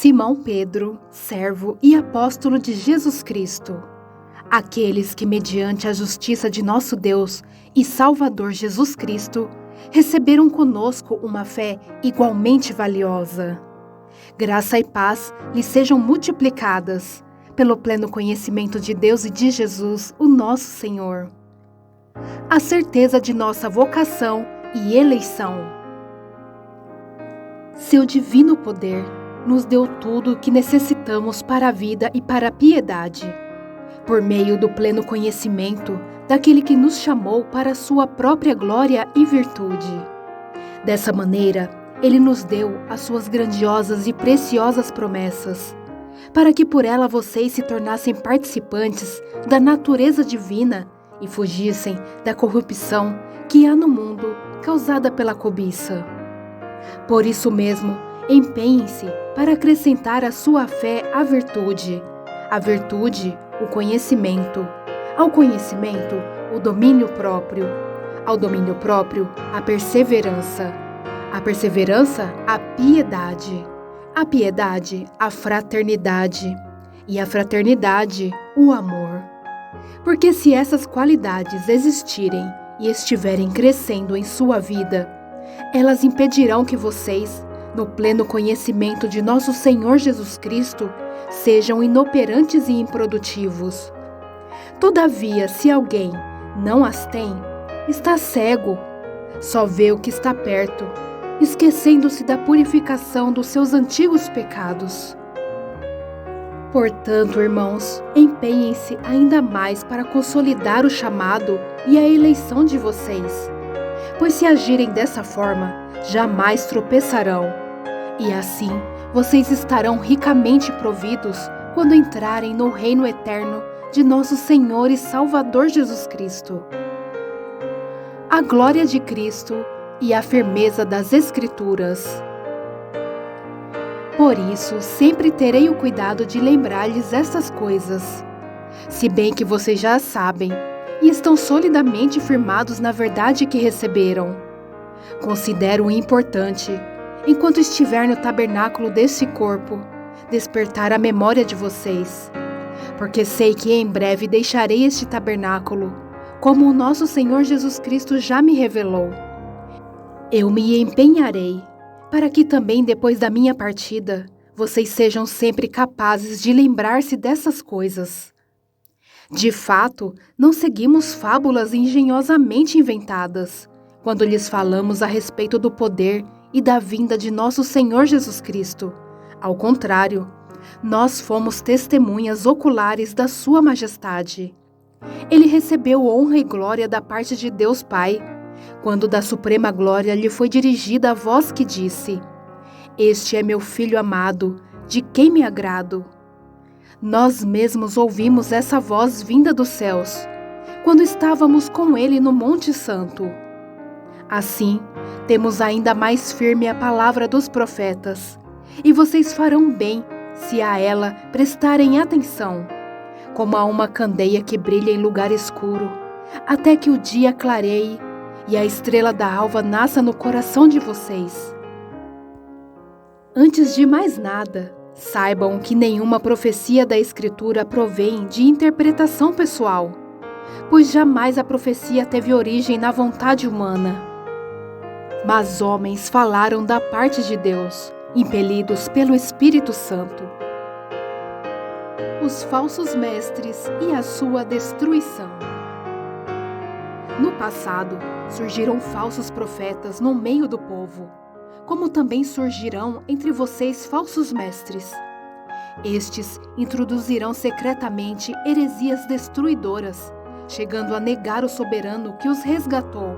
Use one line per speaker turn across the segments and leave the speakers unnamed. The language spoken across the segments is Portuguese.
Simão Pedro, servo e apóstolo de Jesus Cristo, aqueles que, mediante a justiça de nosso Deus e Salvador Jesus Cristo, receberam conosco uma fé igualmente valiosa. Graça e paz lhes sejam multiplicadas, pelo pleno conhecimento de Deus e de Jesus, o nosso Senhor. A certeza de nossa vocação e eleição. Seu divino poder nos deu tudo o que necessitamos para a vida e para a piedade, por meio do pleno conhecimento daquele que nos chamou para a sua própria glória e virtude. Dessa maneira, ele nos deu as suas grandiosas e preciosas promessas, para que por ela vocês se tornassem participantes da natureza divina e fugissem da corrupção que há no mundo causada pela cobiça. Por isso mesmo, empenhem-se para acrescentar à sua fé a virtude, o conhecimento, ao conhecimento, o domínio próprio, ao domínio próprio, a perseverança, a piedade, a fraternidade e a fraternidade, o amor. Porque se essas qualidades existirem e estiverem crescendo em sua vida, elas impedirão que vocês, no pleno conhecimento de nosso Senhor Jesus Cristo, sejam inoperantes e improdutivos. Todavia, se alguém não as tem, está cego, só vê o que está perto, esquecendo-se da purificação dos seus antigos pecados. Portanto, irmãos, empenhem-se ainda mais para consolidar o chamado e a eleição de vocês, pois se agirem dessa forma, jamais tropeçarão, e assim vocês estarão ricamente providos quando entrarem no reino eterno de nosso Senhor e Salvador Jesus Cristo. A glória de Cristo e a firmeza das Escrituras. Por isso, sempre terei o cuidado de lembrar-lhes estas coisas, se bem que vocês já as sabem e estão solidamente firmados na verdade que receberam. Considero importante, enquanto estiver no tabernáculo desse corpo, despertar a memória de vocês, porque sei que em breve deixarei este tabernáculo, como o nosso Senhor Jesus Cristo já me revelou. Eu me empenharei para que também depois da minha partida, vocês sejam sempre capazes de lembrar-se dessas coisas. De fato, não seguimos fábulas engenhosamente inventadas, quando lhes falamos a respeito do poder e da vinda de nosso Senhor Jesus Cristo. Ao contrário, nós fomos testemunhas oculares da sua majestade. Ele recebeu honra e glória da parte de Deus Pai, quando da suprema glória lhe foi dirigida a voz que disse: "Este é meu Filho amado, de quem me agrado." Nós mesmos ouvimos essa voz vinda dos céus, quando estávamos com ele no Monte Santo. Assim, temos ainda mais firme a palavra dos profetas, e vocês farão bem se a ela prestarem atenção, como a uma candeia que brilha em lugar escuro, até que o dia clareie e a estrela da alva nasça no coração de vocês. Antes de mais nada, saibam que nenhuma profecia da Escritura provém de interpretação pessoal, pois jamais a profecia teve origem na vontade humana. Mas homens falaram da parte de Deus, impelidos pelo Espírito Santo. Os falsos mestres e a sua destruição. No passado, surgiram falsos profetas no meio do povo, como também surgirão entre vocês falsos mestres. Estes introduzirão secretamente heresias destruidoras, chegando a negar o soberano que os resgatou,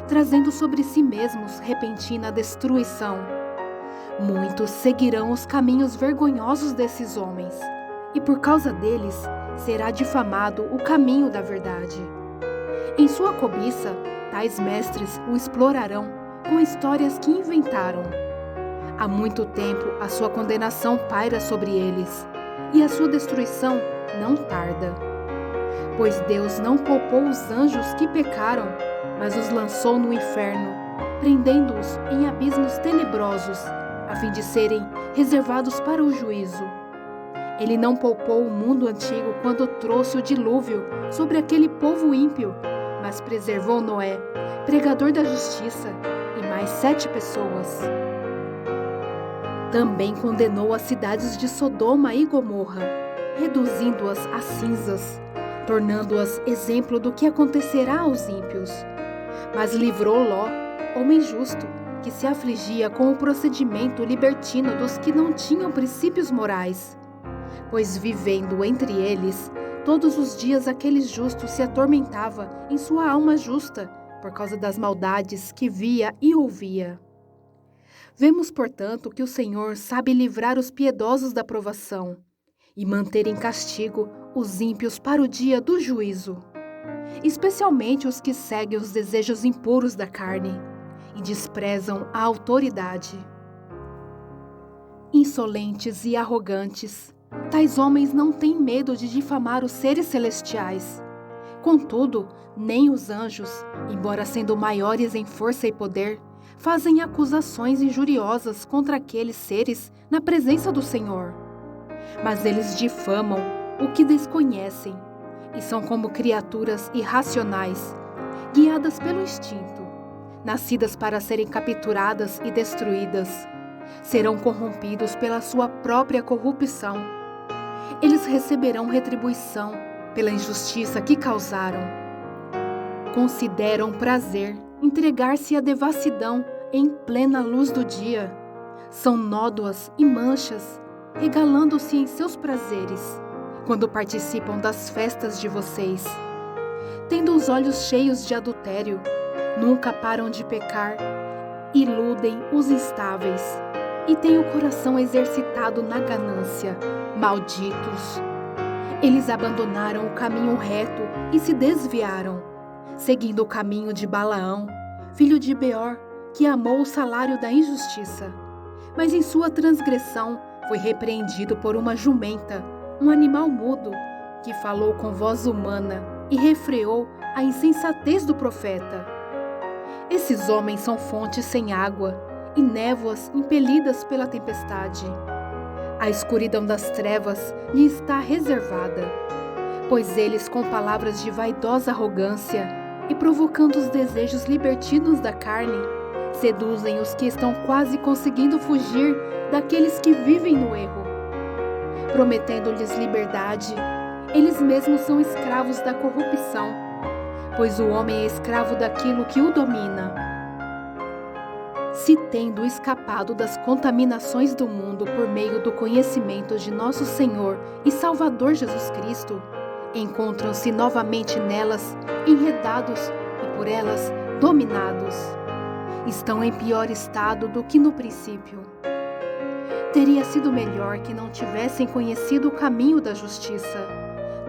trazendo sobre si mesmos repentina destruição. Muitos seguirão os caminhos vergonhosos desses homens, e por causa deles será difamado o caminho da verdade. Em sua cobiça, tais mestres o explorarão com histórias que inventaram. Há muito tempo a sua condenação paira sobre eles, e a sua destruição não tarda. Pois Deus não poupou os anjos que pecaram, mas os lançou no inferno, prendendo-os em abismos tenebrosos, a fim de serem reservados para o juízo. Ele não poupou o mundo antigo quando trouxe o dilúvio sobre aquele povo ímpio, mas preservou Noé, pregador da justiça, e mais 7 pessoas. Também condenou as cidades de Sodoma e Gomorra, reduzindo-as a cinzas, tornando-as exemplo do que acontecerá aos ímpios. Mas livrou Ló, homem justo, que se afligia com o procedimento libertino dos que não tinham princípios morais. Pois vivendo entre eles, todos os dias aquele justo se atormentava em sua alma justa, por causa das maldades que via e ouvia. Vemos, portanto, que o Senhor sabe livrar os piedosos da provação e manter em castigo os ímpios para o dia do juízo, especialmente os que seguem os desejos impuros da carne e desprezam a autoridade. Insolentes e arrogantes, tais homens não têm medo de difamar os seres celestiais. Contudo, nem os anjos, embora sendo maiores em força e poder, fazem acusações injuriosas contra aqueles seres na presença do Senhor. Mas eles difamam o que desconhecem e são como criaturas irracionais, guiadas pelo instinto, nascidas para serem capturadas e destruídas. Serão corrompidos pela sua própria corrupção. Eles receberão retribuição pela injustiça que causaram. Consideram prazer entregar-se à devassidão em plena luz do dia. São nódoas e manchas, regalando-se em seus prazeres, quando participam das festas de vocês. Tendo os olhos cheios de adultério, nunca param de pecar, iludem os instáveis, e têm o coração exercitado na ganância. Malditos! Eles abandonaram o caminho reto e se desviaram, seguindo o caminho de Balaão, filho de Beor, que amou o salário da injustiça. Mas em sua transgressão foi repreendido por uma jumenta, um animal mudo, que falou com voz humana e refreou a insensatez do profeta. Esses homens são fontes sem água e névoas impelidas pela tempestade. A escuridão das trevas lhe está reservada, pois eles, com palavras de vaidosa arrogância e provocando os desejos libertinos da carne, seduzem os que estão quase conseguindo fugir daqueles que vivem no erro. Prometendo-lhes liberdade, eles mesmos são escravos da corrupção, pois o homem é escravo daquilo que o domina. Se tendo escapado das contaminações do mundo por meio do conhecimento de nosso Senhor e Salvador Jesus Cristo, encontram-se novamente nelas, enredados e por elas dominados. Estão em pior estado do que no princípio. Teria sido melhor que não tivessem conhecido o caminho da justiça,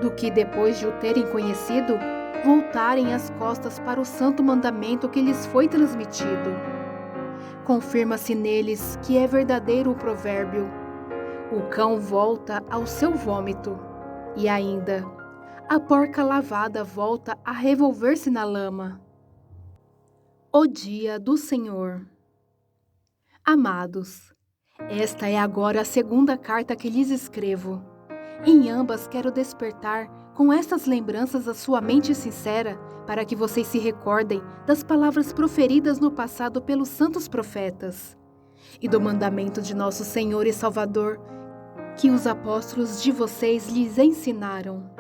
do que depois de o terem conhecido, voltarem as costas para o santo mandamento que lhes foi transmitido. Confirma-se neles que é verdadeiro o provérbio: o cão volta ao seu vômito, e ainda, a porca lavada volta a revolver-se na lama. O dia do Senhor. Amados, esta é agora a segunda carta que lhes escrevo. Em ambas quero despertar com estas lembranças a sua mente sincera, para que vocês se recordem das palavras proferidas no passado pelos santos profetas e do mandamento de nosso Senhor e Salvador, que os apóstolos de vocês lhes ensinaram.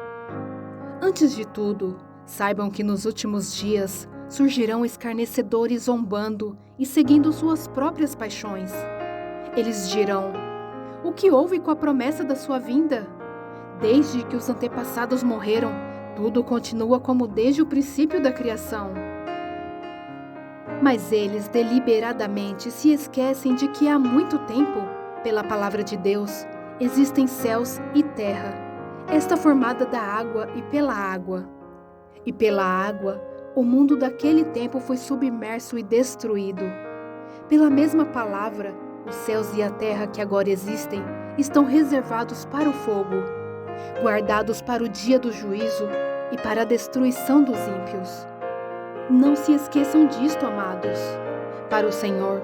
Antes de tudo, saibam que nos últimos dias surgirão escarnecedores zombando e seguindo suas próprias paixões. Eles dirão: o que houve com a promessa da sua vinda? Desde que os antepassados morreram, tudo continua como desde o princípio da criação. Mas eles deliberadamente se esquecem de que há muito tempo, pela palavra de Deus, existem céus e terra, esta formada da água e pela água. E pela água, o mundo daquele tempo foi submerso e destruído. Pela mesma palavra, os céus e a terra que agora existem estão reservados para o fogo, guardados para o dia do juízo e para a destruição dos ímpios. Não se esqueçam disto, amados. Para o Senhor,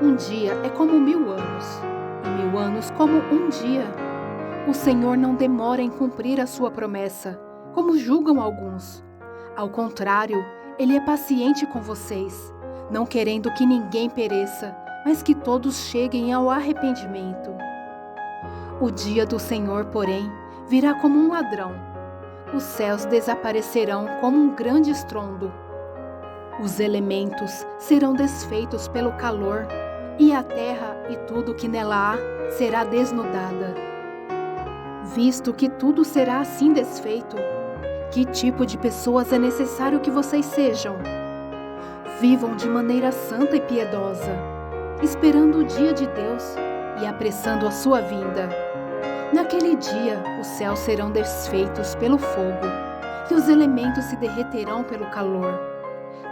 um dia é como 1000 anos, e 1000 anos como um dia. O Senhor não demora em cumprir a sua promessa, como julgam alguns. Ao contrário, Ele é paciente com vocês, não querendo que ninguém pereça, mas que todos cheguem ao arrependimento. O dia do Senhor, porém, virá como um ladrão. Os céus desaparecerão como um grande estrondo. Os elementos serão desfeitos pelo calor, e a terra e tudo que nela há será desnudada. Visto que tudo será assim desfeito, que tipo de pessoas é necessário que vocês sejam? Vivam de maneira santa e piedosa, esperando o dia de Deus e apressando a sua vinda. Naquele dia, os céus serão desfeitos pelo fogo, e os elementos se derreterão pelo calor.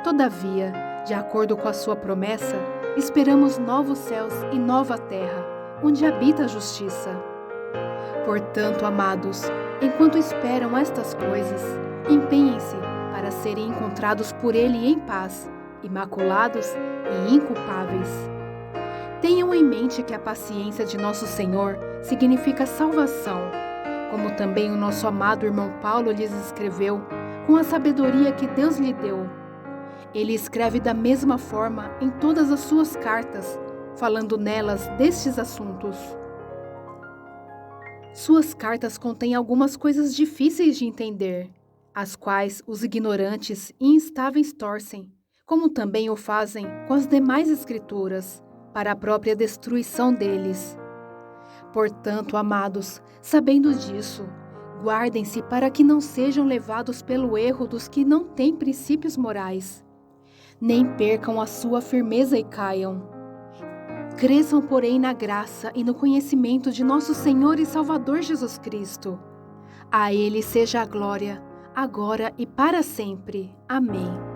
Todavia, de acordo com a sua promessa, esperamos novos céus e nova terra, onde habita a justiça. Portanto, amados, enquanto esperam estas coisas, empenhem-se para serem encontrados por Ele em paz, imaculados e inculpáveis. Tenham em mente que a paciência de nosso Senhor significa salvação, como também o nosso amado irmão Paulo lhes escreveu, com a sabedoria que Deus lhe deu. Ele escreve da mesma forma em todas as suas cartas, falando nelas destes assuntos. Suas cartas contêm algumas coisas difíceis de entender, as quais os ignorantes e instáveis torcem, como também o fazem com as demais escrituras, para a própria destruição deles. Portanto, amados, sabendo disso, guardem-se para que não sejam levados pelo erro dos que não têm princípios morais, nem percam a sua firmeza e caiam. Cresçam, porém, na graça e no conhecimento de nosso Senhor e Salvador Jesus Cristo. A Ele seja a glória, agora e para sempre. Amém.